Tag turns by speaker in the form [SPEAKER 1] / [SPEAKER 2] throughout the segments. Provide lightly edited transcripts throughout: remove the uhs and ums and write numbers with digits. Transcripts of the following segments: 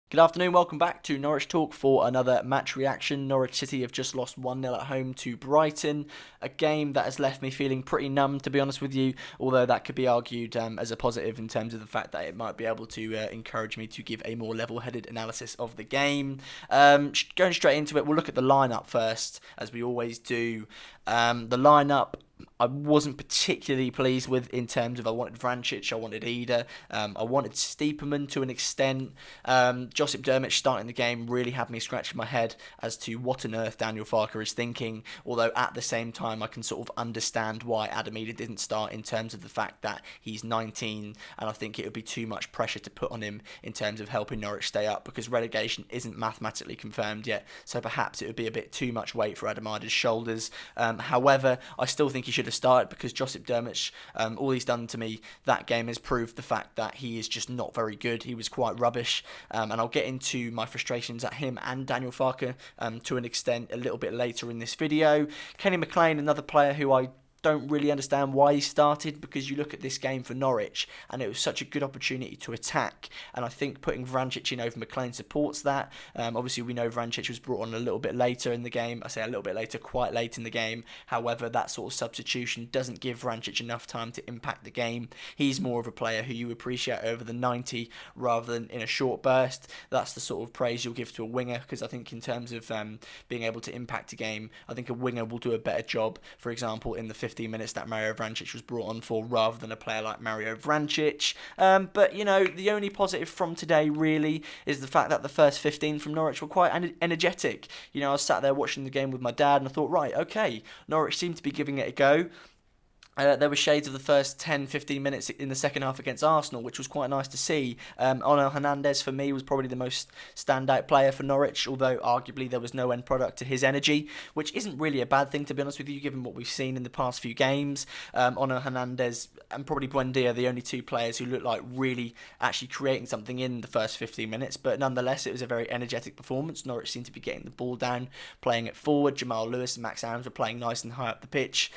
[SPEAKER 1] Good afternoon, welcome back to Norwich Talk for another match reaction. Norwich City have just lost 1-0 at home to Brighton, a game that has left me feeling pretty numb, to be honest with you, although that could be argued as a positive in terms of the fact that it might be able to encourage me to give a more level-headed analysis of the game. Going straight into it, we'll look at the lineup first, as we always do. The lineup I wasn't particularly pleased with in terms of I wanted Vrancic, I wanted Ida, I wanted Steeperman to an extent. Josip Dermich starting the game really had me scratching my head as to what on earth Daniel Farke is thinking, although at the same time I can sort of understand why Adam Ida didn't start in terms of the fact that he's 19 and I think it would be too much pressure to put on him in terms of helping Norwich stay up because relegation isn't mathematically confirmed yet, so perhaps it would be a bit too much weight for Adam Ida's shoulders. However, I still think he should have started because Josip Dermich, all he's done to me that game has proved the fact that he is just not very good. He was quite rubbish, and I'll get into my frustrations at him and Daniel Farke to an extent a little bit later in this video. Kenny McLean, another player who I don't really understand why he started, because you look at this game for Norwich and it was such a good opportunity to attack, and I think putting Vrancic in over McLean supports that. Obviously we know Vrancic was brought on a little bit later in the game. I say a little bit later, quite late in the game. However, that sort of substitution doesn't give Vrancic enough time to impact the game. He's more of a player who you appreciate over the 90 rather than in a short burst. That's the sort of praise you'll give to a winger, because I think in terms of being able to impact a game, I think a winger will do a better job, for example, in the 15 minutes that Mario Vrancic was brought on for, rather than a player like Mario Vrancic. But, you know, the only positive from today really is the fact that the first 15 from Norwich were quite energetic. You know, I was sat there watching the game with my dad and I thought, right, okay, Norwich seemed to be giving it a go. There were shades of the first 10-15 minutes in the second half against Arsenal, which was quite nice to see. Ono Hernandez, for me, was probably the most standout player for Norwich, although arguably there was no end product to his energy, which isn't really a bad thing, to be honest with you, given what we've seen in the past few games. Ono Hernandez and probably Buendia, the only two players who looked like really actually creating something in the first 15 minutes, but nonetheless, it was a very energetic performance. Norwich seemed to be getting the ball down, playing it forward. Jamal Lewis and Max Aarons were playing nice and high up the pitch,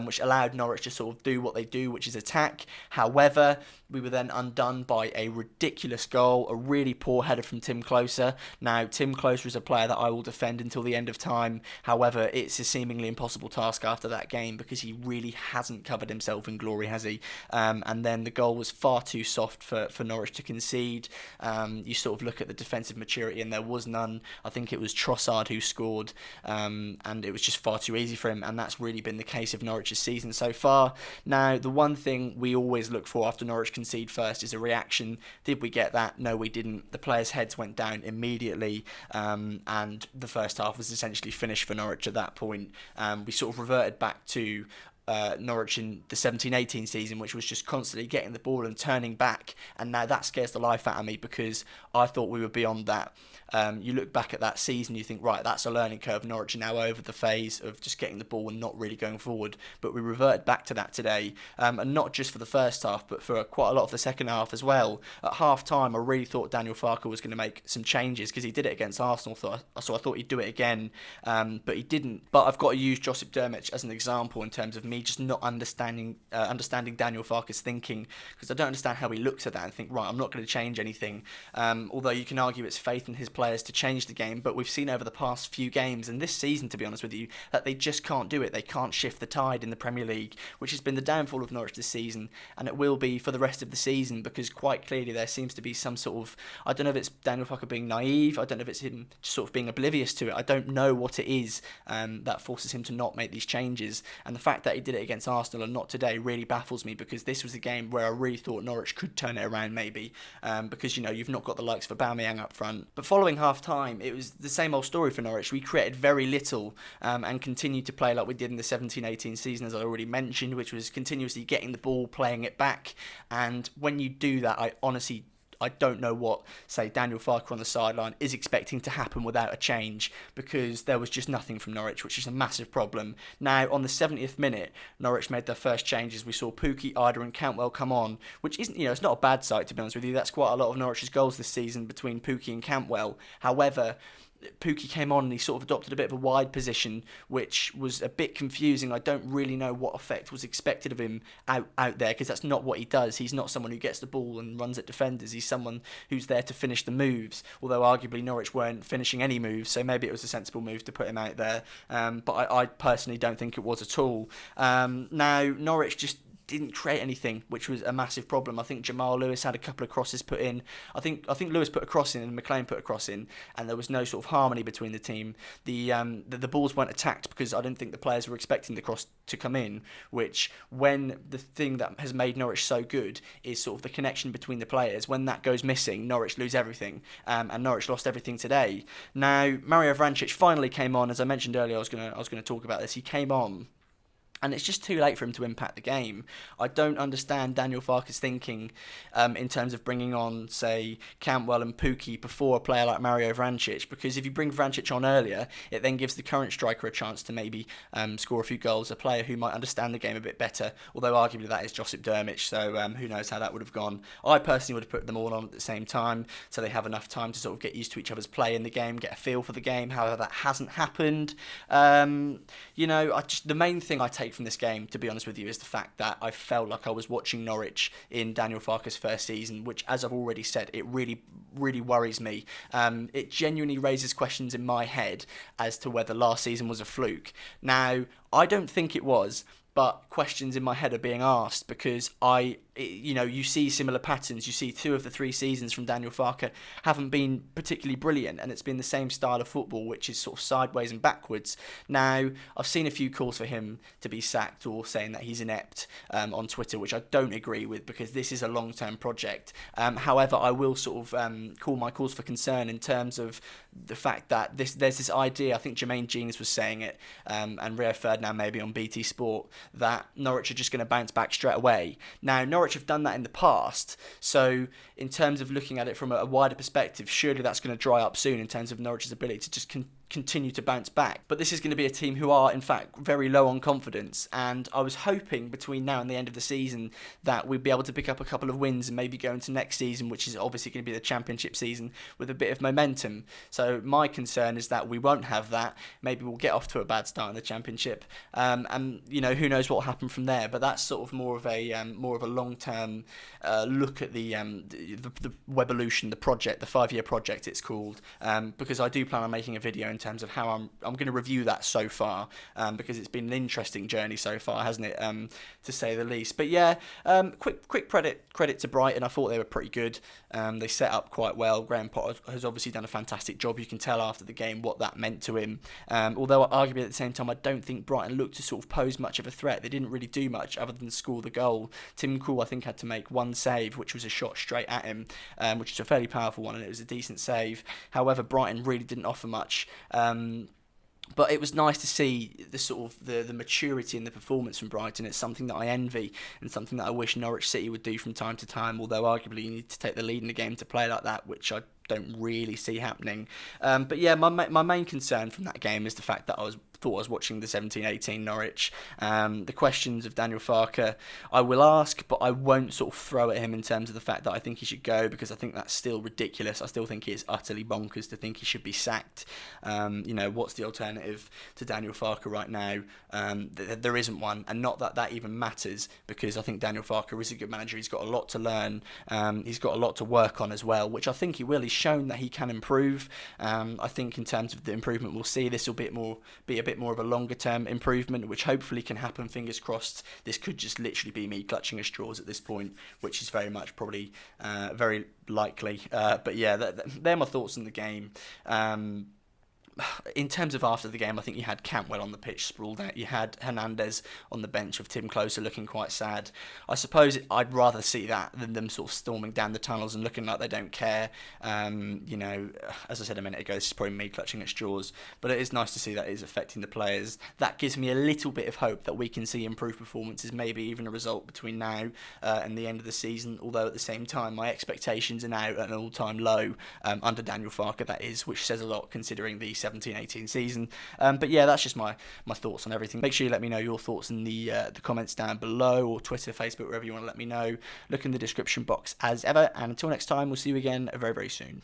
[SPEAKER 1] which allowed Norwich to sort of do what they do, which is attack. However, we were then undone by a ridiculous goal, a really poor header from Tim Closer. Now, Tim Closer is a player that I will defend until the end of time. However, it's a seemingly impossible task after that game because he really hasn't covered himself in glory, has he? And then the goal was far too soft for Norwich to concede. You sort of look at the defensive maturity and there was none. I think it was Trossard who scored, and it was just far too easy for him, and that's really been the case of Norwich's season so far. Now, the one thing we always look for after Norwich concede first is a reaction. Did we get that? No, we didn't. The players' heads went down immediately, and the first half was essentially finished for Norwich at that point. We sort of reverted back to Norwich in the 17-18 season, which was just constantly getting the ball and turning back, and now that scares the life out of me because I thought we were beyond that. You look back at that season, you think, right, that's a learning curve. Norwich are now over the phase of just getting the ball and not really going forward, but we reverted back to that today, and not just for the first half, but for quite a lot of the second half as well. At half time, I really thought Daniel Farke was going to make some changes because he did it against Arsenal, so I thought he'd do it again, but he didn't. But I've got to use Josip Dermich as an example in terms of me just not understanding Daniel Farke's thinking, because I don't understand how he looks at that and think, right, I'm not going to change anything. Although you can argue it's faith in his players to change the game, but we've seen over the past few games and this season, to be honest with you, that they just can't do it. They can't shift the tide in the Premier League, which has been the downfall of Norwich this season, and it will be for the rest of the season, because quite clearly there seems to be some sort of, I don't know if it's Daniel Farke being naive, I don't know if it's him sort of being oblivious to it, I don't know what it is that forces him to not make these changes, and the fact that he did it against Arsenal and not today really baffles me, because this was a game where I really thought Norwich could turn it around maybe, because, you know, you've not got the likes of Aubameyang up front. But following half time, it was the same old story for Norwich. We created very little, and continued to play like we did in the 17-18 season, as I already mentioned, which was continuously getting the ball, playing it back, and when you do that, I don't know what, say, Daniel Farke on the sideline is expecting to happen without a change, because there was just nothing from Norwich, which is a massive problem. Now, on the 70th minute, Norwich made their first changes. We saw Pukki, Ida and Cantwell come on, which isn't, you know, it's not a bad sight, to be honest with you. That's quite a lot of Norwich's goals this season between Pukki and Cantwell. However, Pukki came on and he sort of adopted a bit of a wide position, which was a bit confusing. I don't really know what effect was expected of him out there, because that's not what he does. He's not someone who gets the ball and runs at defenders. He's someone who's there to finish the moves, although arguably Norwich weren't finishing any moves, so maybe it was a sensible move to put him out there. But I personally don't think it was at all. Now, Norwich just didn't create anything, which was a massive problem. I think Jamal Lewis had a couple of crosses put in. I think Lewis put a cross in and McLean put a cross in, and there was no sort of harmony between the team. The balls weren't attacked because I didn't think the players were expecting the cross to come in, which, when the thing that has made Norwich so good is sort of the connection between the players, when that goes missing, Norwich lose everything, and Norwich lost everything today. Now, Mario Vrancic finally came on. As I mentioned earlier, I was gonna talk about this. He came on, and it's just too late for him to impact the game. I don't understand Daniel Farke's thinking in terms of bringing on, say, Cantwell and Pukki before a player like Mario Vrancic, because if you bring Vrancic on earlier, it then gives the current striker a chance to maybe score a few goals, a player who might understand the game a bit better, although arguably that is Josip Drmic, so who knows how that would have gone. I personally would have put them all on at the same time, so they have enough time to sort of get used to each other's play in the game, get a feel for the game. However, that hasn't happened. The main thing I take from this game, to be honest with you, is the fact that I felt like I was watching Norwich in Daniel Farke's first season, which, as I've already said, it really, really worries me. It genuinely raises questions in my head as to whether last season was a fluke. Now, I don't think it was, but questions in my head are being asked because you see similar patterns. You see 2 of the 3 seasons from Daniel Farke haven't been particularly brilliant, and it's been the same style of football, which is sort of sideways and backwards. Now, I've seen a few calls for him to be sacked or saying that he's inept on Twitter, which I don't agree with, because this is a long-term project. However, I will sort of call my cause for concern in terms of the fact that there's this idea, I think Jermaine Jeans was saying it, and Rio Ferdinand maybe on BT Sport, that Norwich are just going to bounce back straight away. Now, Norwich have done that in the past, so in terms of looking at it from a wider perspective, surely that's going to dry up soon in terms of Norwich's ability to just continue to bounce back. But this is going to be a team who are, in fact, very low on confidence, and I was hoping between now and the end of the season that we'd be able to pick up a couple of wins and maybe go into next season, which is obviously going to be the Championship season, with a bit of momentum. So my concern is that we won't have that. Maybe we'll get off to a bad start in the Championship, and who knows what will happen from there. But that's sort of more of a long-term look at the Wevolution, the project, the 5-year project it's called, because I do plan on making a video in terms of how I'm going to review that so far, because it's been an interesting journey so far, hasn't it, to say the least. But yeah, quick credit to Brighton. I thought they were pretty good. They set up quite well. Graham Potter has obviously done a fantastic job. You can tell after the game what that meant to him. Although arguably at the same time, I don't think Brighton looked to sort of pose much of a threat. They didn't really do much other than score the goal. Tim Krul, I think, had to make one save, which was a shot straight at him, which is a fairly powerful one, and it was a decent save. However, Brighton really didn't offer much. But it was nice to see the sort of the maturity in the performance from Brighton. It's something that I envy and something that I wish Norwich City would do from time to time, although arguably you need to take the lead in the game to play like that, which I don't really see happening. But yeah, my main concern from that game is the fact that I thought I was watching the 17-18 Norwich. The questions of Daniel Farke I will ask, but I won't sort of throw at him in terms of the fact that I think he should go, because I think that's still ridiculous. I still think it is utterly bonkers to think he should be sacked. What's the alternative to Daniel Farke right now? There isn't one, and not that even matters, because I think Daniel Farke is a good manager. He's got a lot to learn. He's got a lot to work on as well, which I think he will. He's shown that he can improve. I think in terms of the improvement we'll see, this will be a bit more of a longer term improvement, which hopefully can happen. Fingers crossed. This could just literally be me clutching at straws at this point, which is very much probably very likely. But yeah, they're my thoughts on the game. In terms of after the game, I think you had Cantwell on the pitch sprawled out. You had Hernandez on the bench with Tim Closer looking quite sad. I suppose I'd rather see that than them sort of storming down the tunnels and looking like they don't care. As I said a minute ago, this is probably me clutching at straws, but it is nice to see that it is affecting the players. That gives me a little bit of hope that we can see improved performances, maybe even a result between now and the end of the season, although at the same time my expectations are now at an all-time low under Daniel Farke, that is, which says a lot considering the 17-18 season. But yeah, that's just my thoughts on everything. Make sure you let me know your thoughts in the comments down below, or Twitter, Facebook, wherever you want to let me know. Look in the description box as ever, and until next time, we'll see you again very, very soon.